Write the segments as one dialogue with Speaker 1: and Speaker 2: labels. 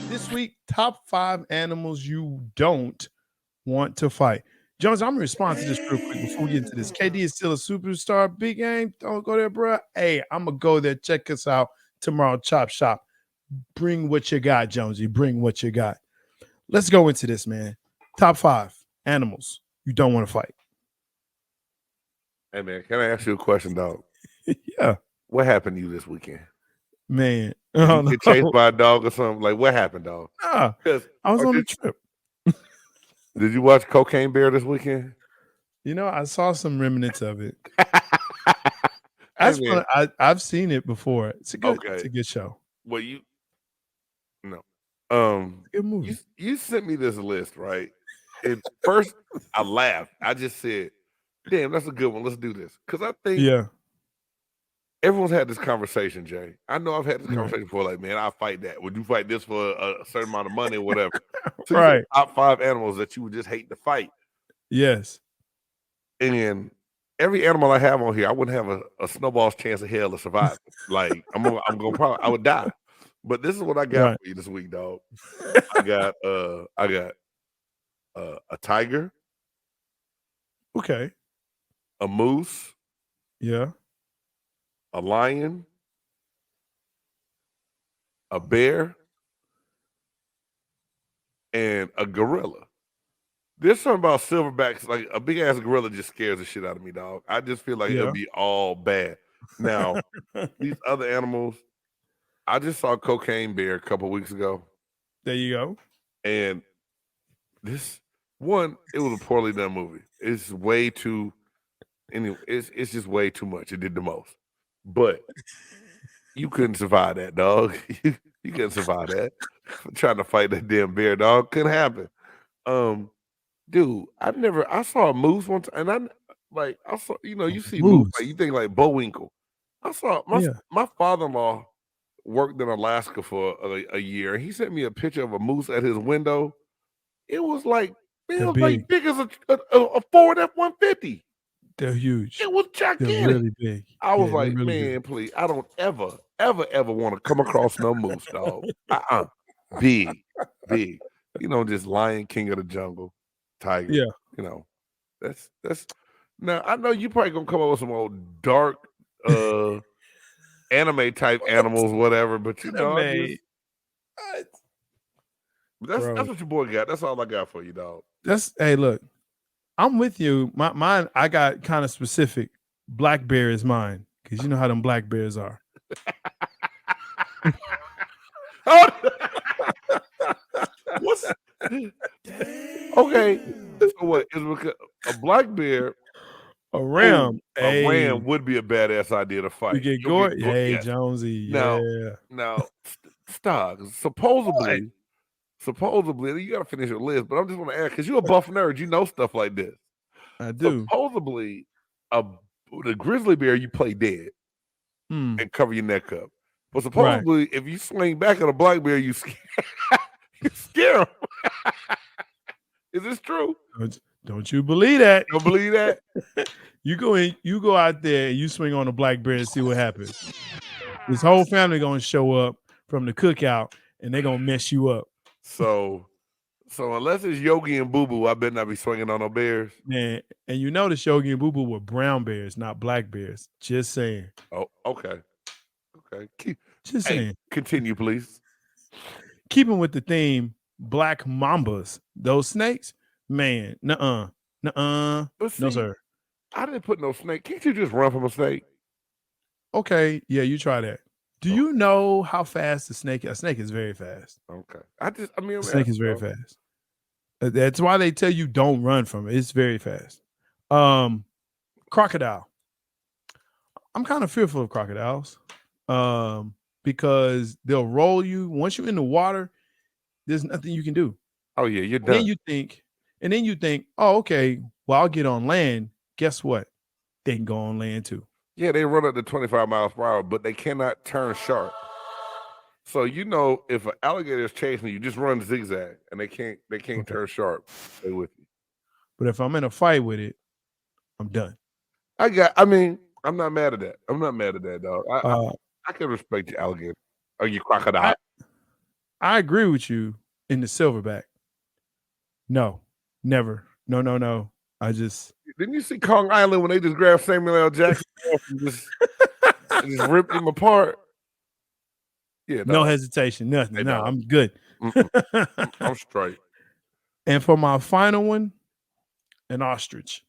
Speaker 1: This week, top 5 animals you don't want to fight. Jones, I'm gonna respond to this real quick before we get into this. KD is still a superstar. Big game. Don't go there, bro. Hey, I'm gonna go there. Check us out tomorrow. Chop Shop. Bring what you got, Jonesy. Bring what you got. Let's go into this, man. Top 5 animals you don't want to fight.
Speaker 2: Hey, man, can I ask you a question, dog?
Speaker 1: Yeah.
Speaker 2: What happened to you this weekend?
Speaker 1: Man.
Speaker 2: Did you get chased by a dog or something? Like, what happened, dog?
Speaker 1: I was on a trip.
Speaker 2: Did you watch Cocaine Bear this weekend?
Speaker 1: You know, I saw some remnants of it. That's fun. I've seen it before. It's a good show.
Speaker 2: Well,
Speaker 1: good movie.
Speaker 2: You sent me this list, right? And first, I laughed. I just said, "Damn, that's a good one. Let's do this." Because I think everyone's had this conversation, Jay. I know I've had this conversation before. Like, man, I'll fight that. Would you fight this for a certain amount of money or whatever? So
Speaker 1: right.
Speaker 2: Top 5 animals that you would just hate to fight.
Speaker 1: Yes.
Speaker 2: And every animal I have on here, I wouldn't have a snowball's chance of hell of surviving. Like, I would die. But this is what I got for you this week, dog. I got a tiger.
Speaker 1: Okay.
Speaker 2: A moose.
Speaker 1: Yeah.
Speaker 2: A lion. A bear. And a gorilla. There's something about silverbacks, like a big ass gorilla just scares the shit out of me, dog. I just feel like it'll be all bad. Now, these other animals, I just saw Cocaine Bear a couple weeks ago.
Speaker 1: There you go.
Speaker 2: And this one, it was a poorly done movie. It's way too, anyway, it's just way too much. It did the most. But you couldn't survive that, dog. You couldn't survive that. Trying to fight that damn bear, dog. Couldn't happen. Dude, I saw a moose one time, and I saw, you see moose, like you think like Bullwinkle. I saw my father-in-law worked in Alaska for a year, and he sent me a picture of a moose at his window. It was like, big as a Ford F-150.
Speaker 1: They're huge.
Speaker 2: It was gigantic.
Speaker 1: They're really big.
Speaker 2: I was like, really man, please, I don't ever want to come across no moose, dog. Big. Just Lion King of the Jungle. Tiger, that's now. I know you probably gonna come up with some old dark, anime type animals, whatever. But that's what your boy got. That's all I got for you, dog.
Speaker 1: Hey, look, I'm with you. Mine, I got kind of specific. Black bear is mine because you know how them black bears are.
Speaker 2: What's okay? So what is because a black bear,
Speaker 1: a ram
Speaker 2: would be a badass idea to fight.
Speaker 1: You get gore, hey Jonesy.
Speaker 2: Now, Stogs. Supposedly, you got to finish your list. But I'm just want to ask because you're a buff nerd, you know stuff like this.
Speaker 1: I do.
Speaker 2: Supposedly, the grizzly bear you play dead and cover your neck up. But supposedly, if you swing back at a black bear, you scare him. Is this true?
Speaker 1: Don't you believe that?
Speaker 2: Don't believe that?
Speaker 1: You go out there and you swing on a black bear and see what happens. This whole family gonna show up from the cookout and they're gonna mess you up.
Speaker 2: So unless it's Yogi and Boo Boo, I better not be swinging on no bears.
Speaker 1: Man, and you notice Yogi and Boo Boo were brown bears, not black bears. Just saying.
Speaker 2: Oh, okay.
Speaker 1: Just saying.
Speaker 2: Continue, please.
Speaker 1: Keeping with the theme, black mambas, those snakes, man, nuh-uh. No, sir.
Speaker 2: I didn't put no snake. Can't you just run from a snake?
Speaker 1: Okay, yeah, you try that. Do you know how fast a snake is very fast.
Speaker 2: Okay.
Speaker 1: A snake is very fast. That's why they tell you don't run from it. It's very fast. Crocodile. I'm kind of fearful of crocodiles. Because they'll roll you. Once you're in the water, there's nothing you can do.
Speaker 2: Oh yeah, you're done.
Speaker 1: And then you think, oh, okay, well, I'll get on land. Guess what? They can go on land too.
Speaker 2: Yeah, they run up to 25 miles per hour, but they cannot turn sharp. So if an alligator is chasing you, just run zigzag, and they can't turn sharp. Stay with you.
Speaker 1: But if I'm in a fight with it, I'm done.
Speaker 2: I'm not mad at that. I'm not mad at that, dog. I can respect your alligator or your crocodile.
Speaker 1: I agree with you in the silverback. No, never. No. I just
Speaker 2: Didn't you see Kong Island when they just grabbed Samuel L. Jackson and just ripped him apart? Yeah,
Speaker 1: no
Speaker 2: dog.
Speaker 1: hesitation, nothing.
Speaker 2: Hey,
Speaker 1: No,
Speaker 2: dog.
Speaker 1: I'm good.
Speaker 2: I'm straight.
Speaker 1: And for my final one, an ostrich.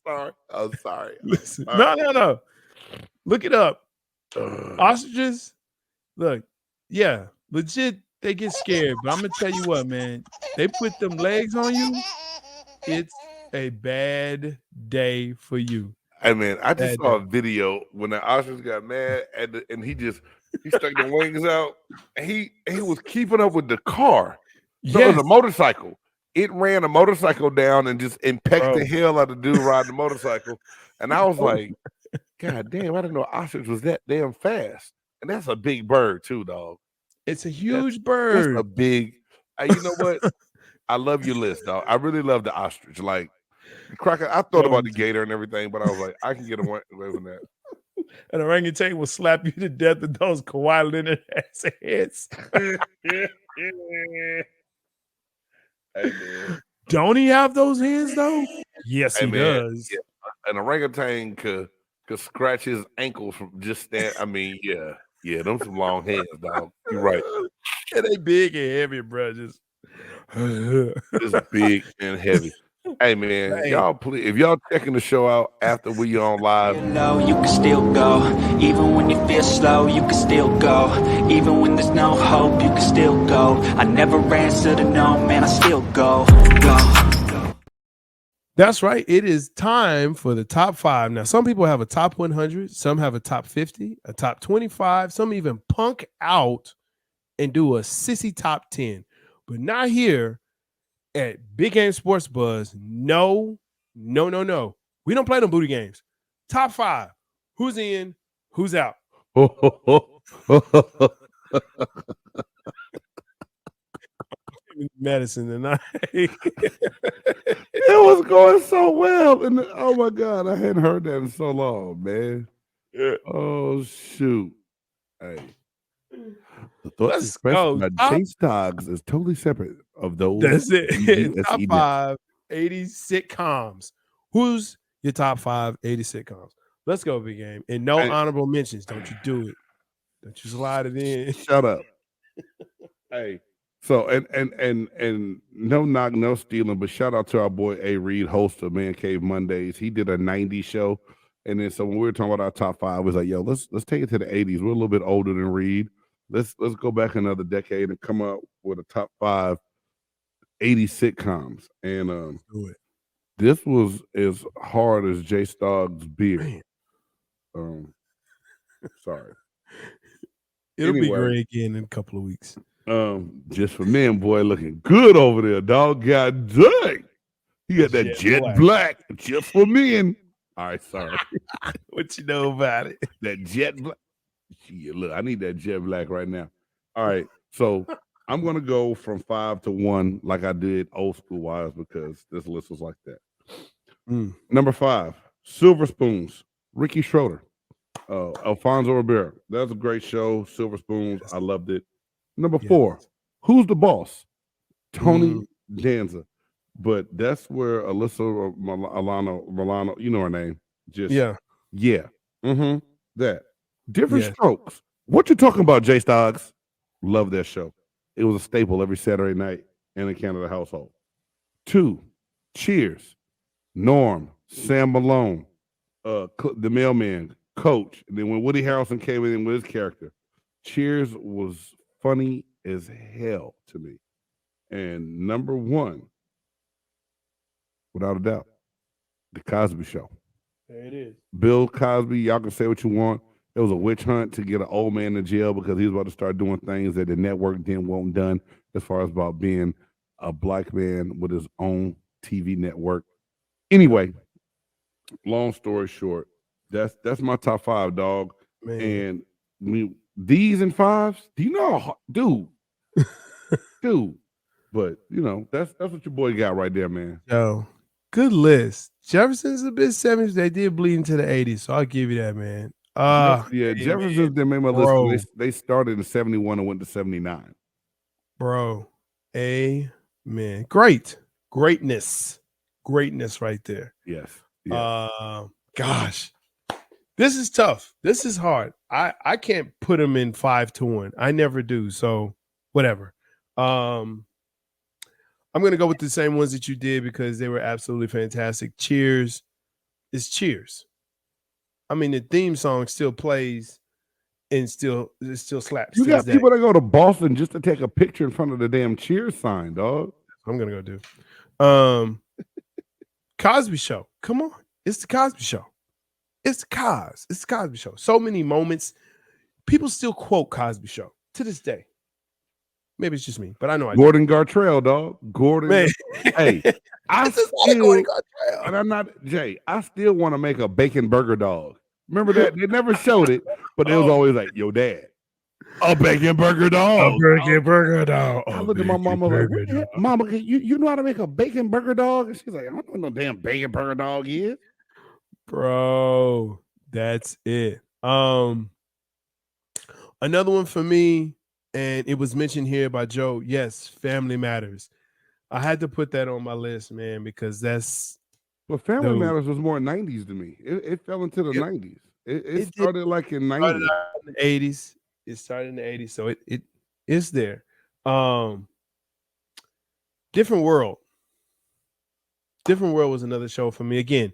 Speaker 2: Sorry. I'm sorry.
Speaker 1: Listen, no. Look it up. Ostriches, look, yeah, legit, they get scared. But I'm gonna tell you what, man. They put them legs on you, it's a bad day for you.
Speaker 2: Hey man, I just
Speaker 1: Bad
Speaker 2: saw
Speaker 1: day.
Speaker 2: a video when the ostrich got mad and he stuck the wings out and he was keeping up with the car. So it was
Speaker 1: Yes,
Speaker 2: a motorcycle. It ran a motorcycle down and just pecked the
Speaker 1: bro.
Speaker 2: hell out of the dude riding the motorcycle. And I was
Speaker 1: Oh,
Speaker 2: like, God damn, I didn't know ostrich was that damn fast. And that's a big bird too, dog.
Speaker 1: it's a
Speaker 2: That's
Speaker 1: huge
Speaker 2: that's a
Speaker 1: bird.
Speaker 2: big. You know what? I love your list, dog. I really love the ostrich. Like Crocker, I thought about the gator and everything, but I was like, I can get away from that.
Speaker 1: An orangutan will slap you to death with those Kawhi Leonard ass heads.
Speaker 2: Hey man.
Speaker 1: Don't he have those hands though? Yes,
Speaker 2: Hey
Speaker 1: he
Speaker 2: man,
Speaker 1: does.
Speaker 2: yeah, an orangutan could scratch his ankles from just stand. I mean, yeah, them some long hands, dog. You're right.
Speaker 1: And they big and heavy, bro. Just
Speaker 2: It's big and heavy. Hey man,
Speaker 1: Hey.
Speaker 2: y'all please, if y'all checking the show out after we on live,
Speaker 3: You can still go, even when you feel slow, you can still go, even when there's no hope, you can still go. I never answer to no, man, I still go.
Speaker 1: That's right. It is time for the top 5. Now, some people have a top 100, some have a top 50, a top 25, some even punk out and do a sissy top 10. But not here at Big Game Sports Buzz. No. We don't play them booty games. Top 5. Who's in? Who's out? Medicine tonight.
Speaker 2: it was going so well, and oh my god, I hadn't heard that in so long, man.
Speaker 1: Yeah.
Speaker 2: Oh shoot! Hey, the thoughts
Speaker 1: Let's
Speaker 2: expressed
Speaker 1: go.
Speaker 2: by J-Stogs is totally separate of those.
Speaker 1: That's it. Top
Speaker 2: BGSE
Speaker 1: 5 80 sitcoms. Who's your top 5 80 sitcoms? Let's go, Big Game. And no honorable mentions. Don't you do it. Don't you slide it in.
Speaker 2: Shut up. Hey. So and no knock, no stealing, but shout out to our boy A Reed, host of Man Cave Mondays. He did a 90s show. And then so when we were talking about our top 5, I was like, yo, let's take it to the 80s. We're a little bit older than Reed. Let's go back another decade and come up with a top 5 80 sitcoms. And this was as hard as J-Stogs beer. Sorry.
Speaker 1: It'll be great again in a couple of weeks.
Speaker 2: Just for men, boy, looking good over there, dog. God dang. He got that jet black just for men. All right, sorry.
Speaker 1: What you know about it?
Speaker 2: That jet black. Yeah, look, I need that jet black right now. All right, so I'm gonna go from 5 to 1 like I did old school wise because this list was like that. Number 5, Silver Spoons, Ricky Schroeder, Alfonso Ribeiro. That was a great show. Silver Spoons, I loved it. Number 4, Who's the Boss? Tony Danza. But that's where Alyssa Milano, you know her name. That. Different Strokes. What you talking about, J-Stogs? Love that show. It was a staple every Saturday night in the Canada household. 2, Cheers. Norm, Sam Malone, the mailman, Coach. And then when Woody Harrelson came in with his character, Cheers was funny as hell to me. And number 1, without a doubt, The Cosby Show.
Speaker 1: There it is.
Speaker 2: Bill Cosby, y'all can say what you want. It was a witch hunt to get an old man in jail because he was about to start doing things that the network didn't want done as far as about being a black man with his own TV network. Anyway, long story short, that's my top 5, dog. Man. And these and 5s, do you know, dude? But you know, that's what your boy got right there, man.
Speaker 1: Yo, Good list. Jefferson's a bit 70s. They did bleed into the 80s, so I'll give you that, man.
Speaker 2: Yeah,
Speaker 1: Hey,
Speaker 2: Jefferson's didn't make my list. They started in 71 and went to 79.
Speaker 1: Bro, amen. Greatness right there.
Speaker 2: Yes.
Speaker 1: Gosh, this is tough. This is hard. I can't put them in 5-1. I never do. So whatever. I'm gonna go with the same ones that you did because they were absolutely fantastic. Cheers is Cheers. I mean, the theme song still plays and it still slaps.
Speaker 2: You got people that go to Boston just to take a picture in front of the damn Cheers sign, dog.
Speaker 1: I'm gonna go do. Cosby Show. Come on. It's the Cosby Show. It's the Cosby Show. So many moments. People still quote Cosby Show to this day. Maybe it's just me, but I know
Speaker 2: Gordon Gartrell, dog. Gordon. Hey, I still want to make a bacon burger dog. Remember that? They never showed it, but it was always like, yo, Dad, a bacon burger dog.
Speaker 1: A bacon burger dog.
Speaker 2: I looked at my mama like, Mama, you know how to make a bacon burger dog? And she's like, I don't know what no damn bacon burger dog is.
Speaker 1: Bro, that's it. Another one for me, and it was mentioned here by Joe. Yes, Family Matters. I had to put that on my list, man, because that's.
Speaker 2: But Family Matters was more 90s to me. It fell into the 90s. It started like in 90s.
Speaker 1: In the 80s. It started in the 80s, so it is there. Different World. Different World was another show for me. Again,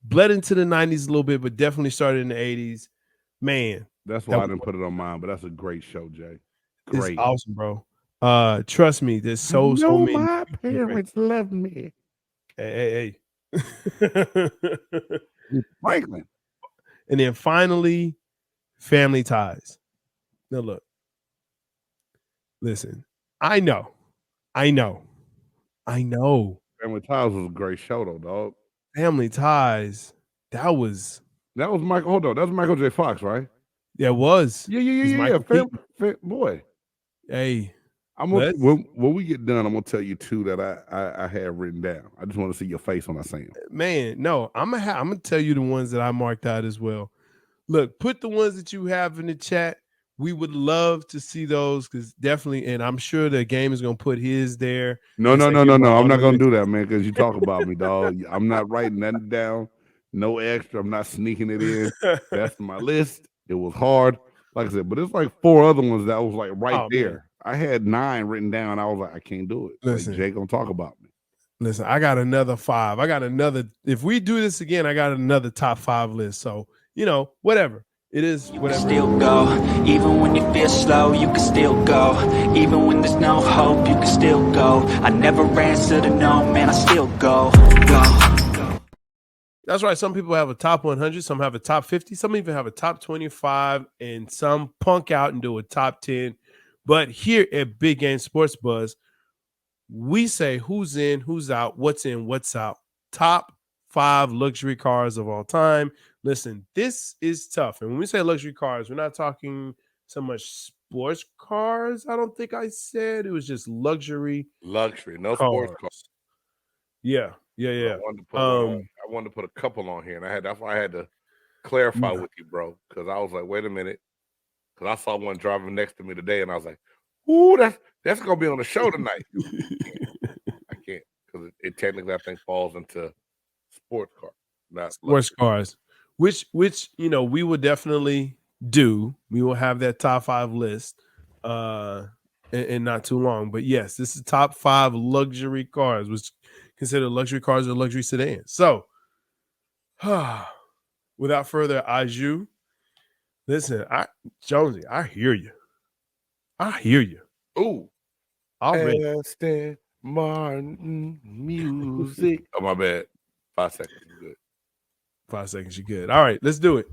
Speaker 1: bled into the 90s a little bit, but definitely started in the 80s. Man.
Speaker 2: That's why I didn't put it on mine, but that's a great show, Jay. Great.
Speaker 1: It's awesome, bro. Trust me, there's so many.
Speaker 2: My parents love me.
Speaker 1: Hey.
Speaker 2: Franklin.
Speaker 1: And then finally, Family Ties. Now look. Listen, I know.
Speaker 2: Family Ties was a great show, though, dog.
Speaker 1: Family Ties. That was
Speaker 2: Michael. Hold on, that was Michael J. Fox, right?
Speaker 1: Yeah, it was.
Speaker 2: Yeah. Boy.
Speaker 1: Hey,
Speaker 2: when we get done, I'm gonna tell you two that I have written down. I just want to see your face when I say them.
Speaker 1: Man, no, I'm gonna tell you the ones that I marked out as well. Look, put the ones that you have in the chat. We would love to see those because definitely, and I'm sure the game is gonna put his there.
Speaker 2: No. I'm not gonna do that, man, because you talk about me, dog. I'm not writing nothing down. No extra. I'm not sneaking it in. That's my list. It was hard, like I said, but it's like 4 other ones that was like there. Man. I had 9 written down. I was like, I can't do it. Listen, like Jake gonna talk about me.
Speaker 1: Listen, I got another 5. If we do this again, I got another top 5 list. So, whatever. It is
Speaker 3: you
Speaker 1: whatever.
Speaker 3: Can still go, even when you feel slow, you can still go. Even when there's no hope, you can still go. I never answer to no, man, I still go.
Speaker 1: That's right. Some people have a top 100, some have a top 50, some even have a top 25, and some punk out and do a top 10. But here at Big Game Sports Buzz, we say who's in, who's out, what's in, what's out. Top 5 luxury cars of all time. Listen, this is tough. And when we say luxury cars, we're not talking so much sports cars. I don't think I said it was just luxury.
Speaker 2: Luxury, no cars. Sports cars.
Speaker 1: Yeah.
Speaker 2: I wanted to put a couple on here, and that's why I had to clarify with you, bro, because I was like, wait a minute, because I saw one driving next to me today, and I was like, ooh, that's gonna be on the show tonight. I can't because it technically I think falls into sports cars, not
Speaker 1: sports cars, which we will definitely do. We will have that top 5 list in not too long. But yes, this is top 5 luxury cars, which considered luxury cars or luxury sedans. So, without further ado, listen, Jonesy, I hear you.
Speaker 2: Ooh, Aston Martin music. Oh, my bad. 5 seconds, you're good.
Speaker 1: 5 seconds, you're good. All right, let's do it.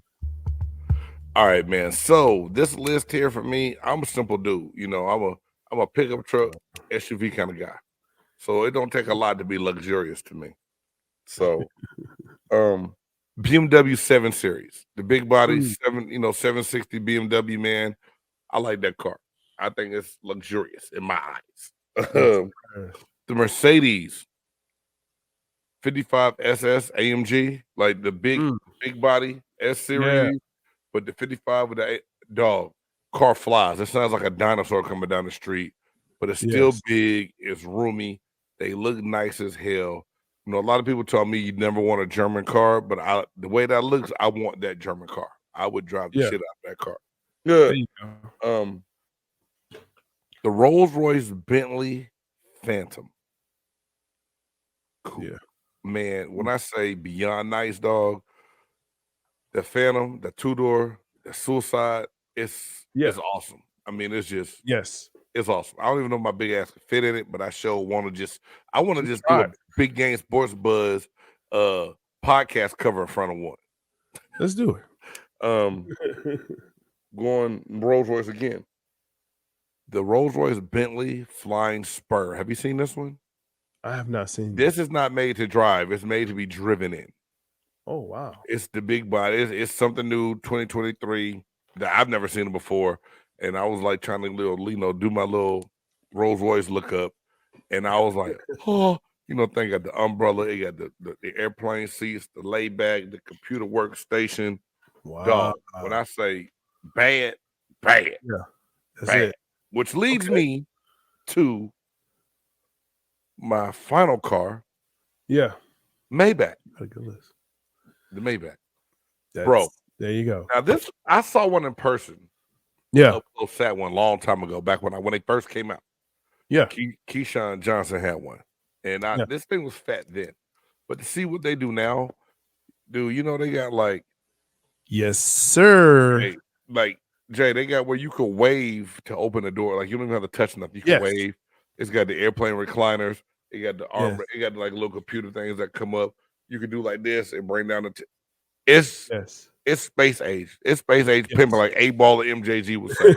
Speaker 2: All right, man. So this list here for me, I'm a simple dude. I'm a pickup truck SUV kind of guy. So it don't take a lot to be luxurious to me. So, BMW 7 Series, the big body 760 BMW, man. I like that car. I think it's luxurious in my eyes. The Mercedes 55 SS AMG, like the big body S series, but the 55 with the dog car flies. It sounds like a dinosaur coming down the street, but it's still big. It's roomy. They look nice as hell. You know, a lot of people tell me you never want a German car, but the way that looks, I want that German car. I would drive the shit out of that car. Good. The Rolls-Royce Bentley Phantom. Cool. Yeah. Man, when I say beyond nice, dog, the Phantom, the two-door, the Suicide, it's awesome. I mean, it's just it's awesome. I don't even know if my big ass can fit in it, but I sure want to just do a Big Game Sports Buzz podcast cover in front of one.
Speaker 1: Let's do
Speaker 2: it. Going Rolls-Royce again. The Rolls-Royce Bentley Flying Spur. Have you seen this one?
Speaker 1: I have not seen
Speaker 2: this. Is not made to drive. It's made to be driven in.
Speaker 1: Oh, wow.
Speaker 2: It's the big body. It's something new, 2023, that I've never seen it before. And I was like trying to do my little Rolls-Royce look up. And I was like, oh, thing got the umbrella, it got the airplane seats, the layback, the computer workstation.
Speaker 1: Wow.
Speaker 2: Dog, when I say bad.
Speaker 1: Yeah. That's
Speaker 2: bad.
Speaker 1: it.
Speaker 2: Which leads me to my final car.
Speaker 1: Yeah.
Speaker 2: Maybach.
Speaker 1: Got a good list.
Speaker 2: The Maybach. Bro.
Speaker 1: There you go.
Speaker 2: Now this, I saw one in person.
Speaker 1: Yeah.
Speaker 2: I sat one long time ago, back when they first came out.
Speaker 1: Yeah.
Speaker 2: Keyshawn Johnson had one. And this thing was fat then. But to see what they do now, dude, they got like.
Speaker 1: Yes, sir.
Speaker 2: Like, Jay, they got where you could wave to open the door. Like, you don't even have to touch nothing. You can wave. It's got the airplane recliners. It got the arm. It got like little computer things that come up. You can do like this and bring down the. It's space age. It's space age pimping, like A-Ball of MJG would say.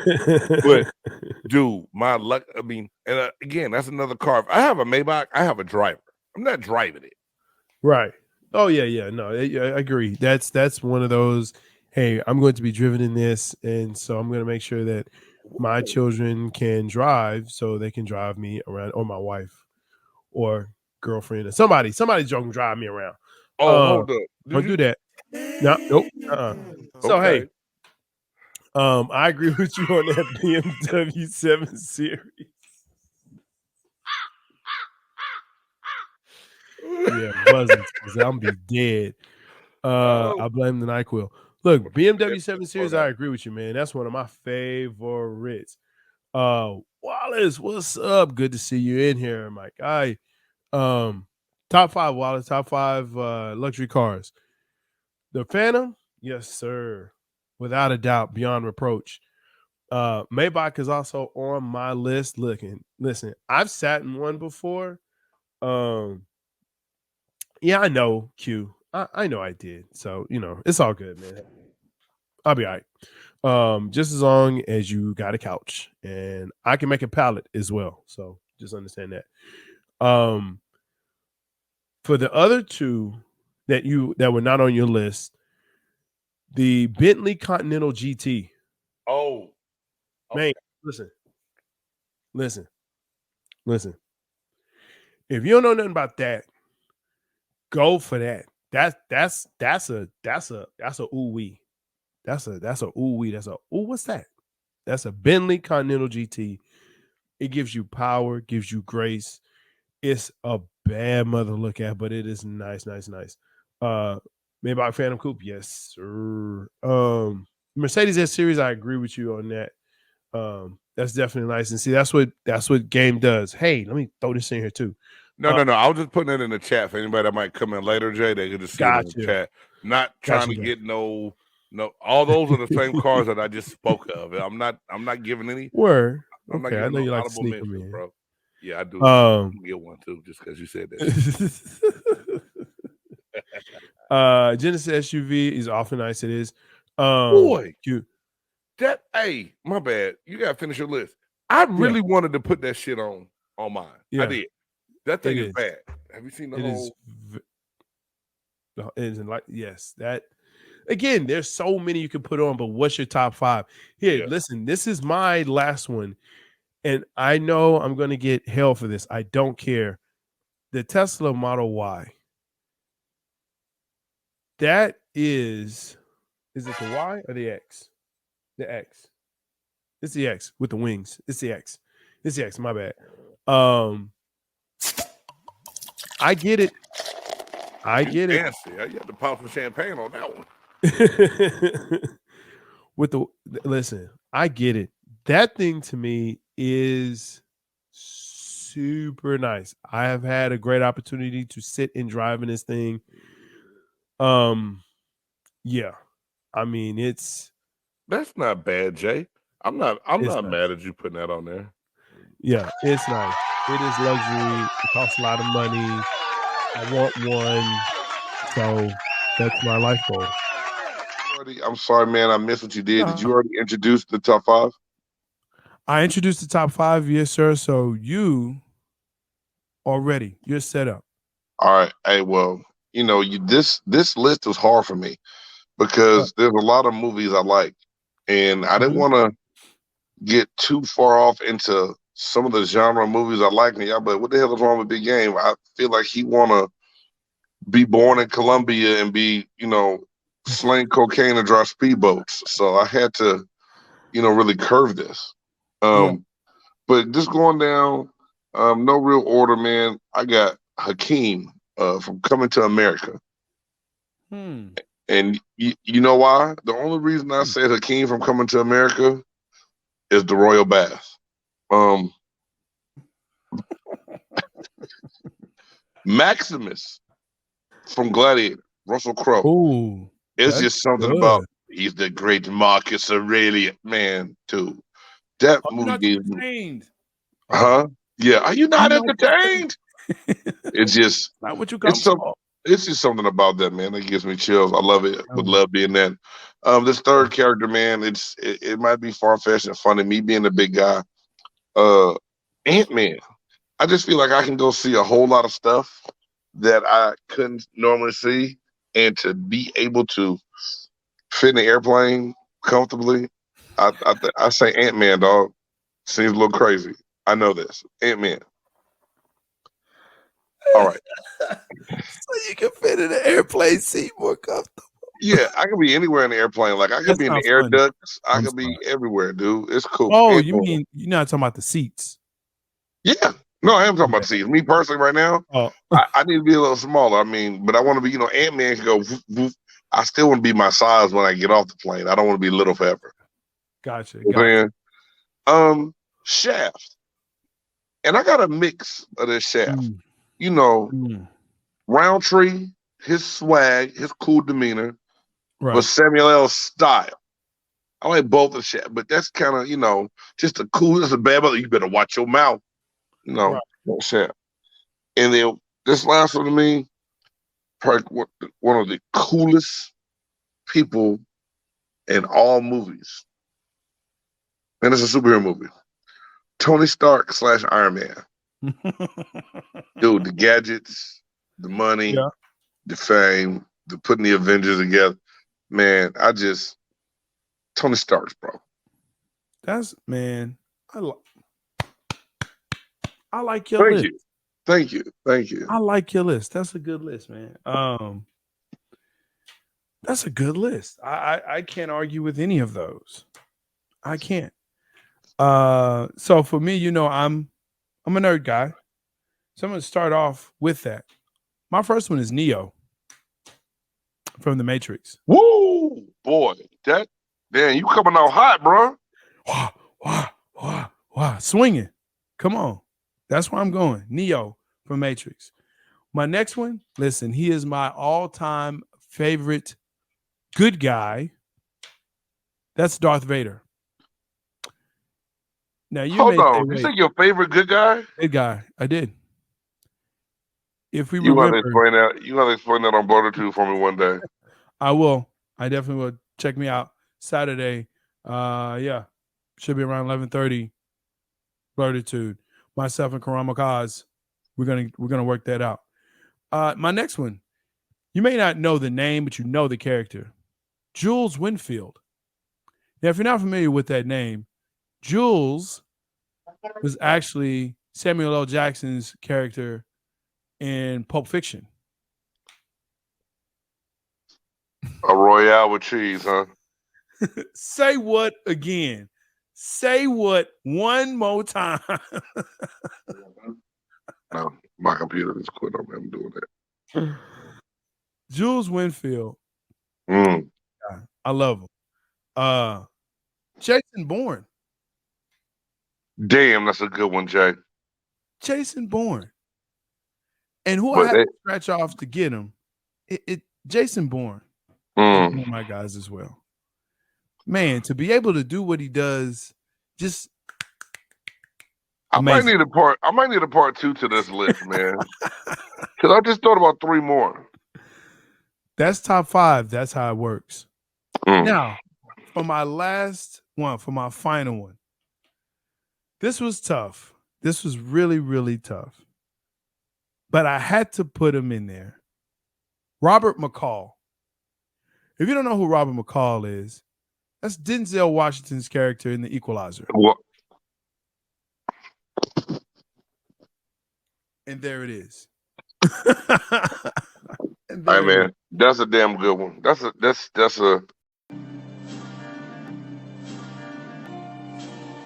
Speaker 2: But dude, my luck. I mean, and again, that's another car. If I have a Maybach, I have a driver. I'm not driving it.
Speaker 1: Right. Oh yeah. No, I agree. That's one of those. Hey, I'm going to be driven in this, and so I'm going to make sure that my children can drive, so they can drive me around, or my wife, or girlfriend, or somebody's going to drive me around.
Speaker 2: Hold up!
Speaker 1: Don't do that. No, nope. So hey, I agree with you on that BMW 7 Series. Yeah, buzzing. I'm be dead. I blame the NyQuil. Look, BMW 7 Series, I agree with you, man. That's one of my favorites. Wallace, what's up? Good to see you in here, my guy. Top 5, Wallace. Top 5 luxury cars. The Phantom, yes, sir. Without a doubt, beyond reproach. Maybach is also on my list. Listen, I've sat in one before. Yeah, I know, Q. I know I did. So, it's all good, man. I'll be all right. Just as long as you got a couch, and I can make a pallet as well. So just understand that. For the other two that were not on your list, the Bentley Continental GT.
Speaker 2: Oh,
Speaker 1: okay. Man, listen. If you don't know nothing about that, go for that. That's a ooh wee. That's a ooh wee. That's a ooh. What's that? That's a Bentley Continental GT. It gives you power, gives you grace. It's a bad mother to look at, but it is nice. Maybach Phantom Coupe, yes, sir. Mercedes S Series, I agree with you on that. That's definitely nice. And see, that's what game does. Hey, let me throw this in here too.
Speaker 2: No. I was just putting it in the chat for anybody that might come in later, Jay. They could just see it in the chat. Not trying to get no. All those are the same cars that I just spoke of. I'm not giving any.
Speaker 1: Word.
Speaker 2: I'm not
Speaker 1: giving
Speaker 2: I know
Speaker 1: you
Speaker 2: no
Speaker 1: like
Speaker 2: honorable mentions, bro. Yeah, I do. I'll get one too, just because you said
Speaker 1: that. Genesis SUV is awful nice. It is.
Speaker 2: Boy,
Speaker 1: cute.
Speaker 2: Hey, my bad. You gotta finish your list. I really wanted to put that shit on mine. Yeah. I did. That thing is bad. Have you seen the whole?
Speaker 1: It is like, yes, that. Again, there's so many you can put on, but what's your top 5? Here, listen, this is my last one. And I know I'm going to get hell for this. I don't care. The Tesla Model Y. That is it the Y or the X? The X. It's the X with the wings. It's the X. It's the X. My bad. I get it. I get it.
Speaker 2: Fancy. You had to pop some champagne on that one.
Speaker 1: With the listen, I get it. That thing to me is super nice. I have had a great opportunity to sit and drive in this thing. Yeah. I mean,
Speaker 2: That's not bad, Jay. I'm not
Speaker 1: nice.
Speaker 2: mad at you putting that on there.
Speaker 1: Yeah, it's nice. It is luxury. It costs a lot of money. I want one. So that's my life goal.
Speaker 4: I'm sorry, man. I missed what you did. Did you already introduce the top 5?
Speaker 1: I introduced the top 5, yes, sir. So you're set up.
Speaker 4: All right. Hey, well, this list was hard for me because there's a lot of movies I like, and I didn't want to get too far off into some of the genre movies I like. And y'all, but what the hell is wrong with Big Game? I feel like he want to be born in Colombia and be, sling cocaine and drive speedboats. So I had to, really curve this. But just going down, no real order, man. I got Hakeem from Coming to America. And you know why? The only reason I said Hakeem from Coming to America is the Royal Bath. Maximus from Gladiator, Russell Crowe.
Speaker 1: Ooh,
Speaker 4: it's just something about he's the great Marcus Aurelius, man, too. That movie gave me. Huh? Yeah. Are you not entertained? It's just
Speaker 1: not what you come for.
Speaker 4: It's just something about that, man, that gives me chills. I love it. Would love being that. This third character, man, it might be far-fetched and funny. Me being a big guy, Ant-Man. I just feel like I can go see a whole lot of stuff that I couldn't normally see, and to be able to fit in the airplane comfortably. I say Ant-Man, dog. Seems a little crazy. I know this. Ant-Man. All right.
Speaker 1: So you can fit in the airplane seat more comfortable.
Speaker 4: Yeah, I can be anywhere in the airplane. Like I could be in the air ducts. I could be everywhere, dude. It's cool.
Speaker 1: Oh, you mean you're not talking about the seats?
Speaker 4: Yeah. No, I am talking about the seats. Me personally, right now, I need to be a little smaller. I mean, but I want to be, Ant-Man can go. Woof, woof. I still want to be my size when I get off the plane. I don't want to be little forever.
Speaker 1: Gotcha.
Speaker 4: Shaft, and I got a mix of this Shaft. Roundtree, his swag, his cool demeanor, but Samuel L's style. I like both of Shaft, but that's kind of just a cool. It's a bad brother. You better watch your mouth. Shaft. And then this last one to me, probably one of the coolest people in all movies. And it's a superhero movie. Tony Stark / Iron Man. Dude, the gadgets, the money, the fame, the putting the Avengers together. Man, Tony Stark's, bro.
Speaker 1: That's, man, I like your list.
Speaker 4: Thank you.
Speaker 1: I like your list. That's a good list, man. That's a good list. I can't argue with any of those. I can't. So for me, I'm a nerd guy. So I'm gonna start off with that. My first one is Neo from The Matrix.
Speaker 4: Woo, boy, you coming out hot, bro.
Speaker 1: Wow, swinging. Come on, that's where I'm going. Neo from Matrix. My next one, listen, he is my all-time favorite good guy. That's Darth Vader. Now
Speaker 4: hold on. You say your favorite good guy?
Speaker 1: Good guy. I did. If we
Speaker 4: you want to explain that on Blerditude for me one day.
Speaker 1: I will. I definitely will. Check me out Saturday. Should be around 11:30. Blerditude. Myself and Karama Kaz. We're gonna work that out. My next one. You may not know the name, but you know the character. Jules Winfield. Now, if you're not familiar with that name, Jules was actually Samuel L. Jackson's character in Pulp Fiction.
Speaker 4: A Royale with cheese, huh?
Speaker 1: Say what again? Say what one more time.
Speaker 4: No, my computer just quit on me. I'm doing that.
Speaker 1: Jules Winfield.
Speaker 4: Mm.
Speaker 1: I love him. Jason Bourne.
Speaker 4: Damn, that's a good one, Jay.
Speaker 1: Jason Bourne. And who I had to scratch off to get him, Jason Bourne. One of my guys as well. Man, to be able to do what he does, just amazing.
Speaker 4: I might need a part 2 to this list, man. Because I just thought about 3 more.
Speaker 1: That's top 5. That's how it works. Now, for my last one, for my final one, this was tough. This was really, really tough. But I had to put him in there. Robert McCall. If you don't know who Robert McCall is, that's Denzel Washington's character in The Equalizer.
Speaker 4: What?
Speaker 1: And there it is.
Speaker 4: Hey man, that's a damn good one. That's a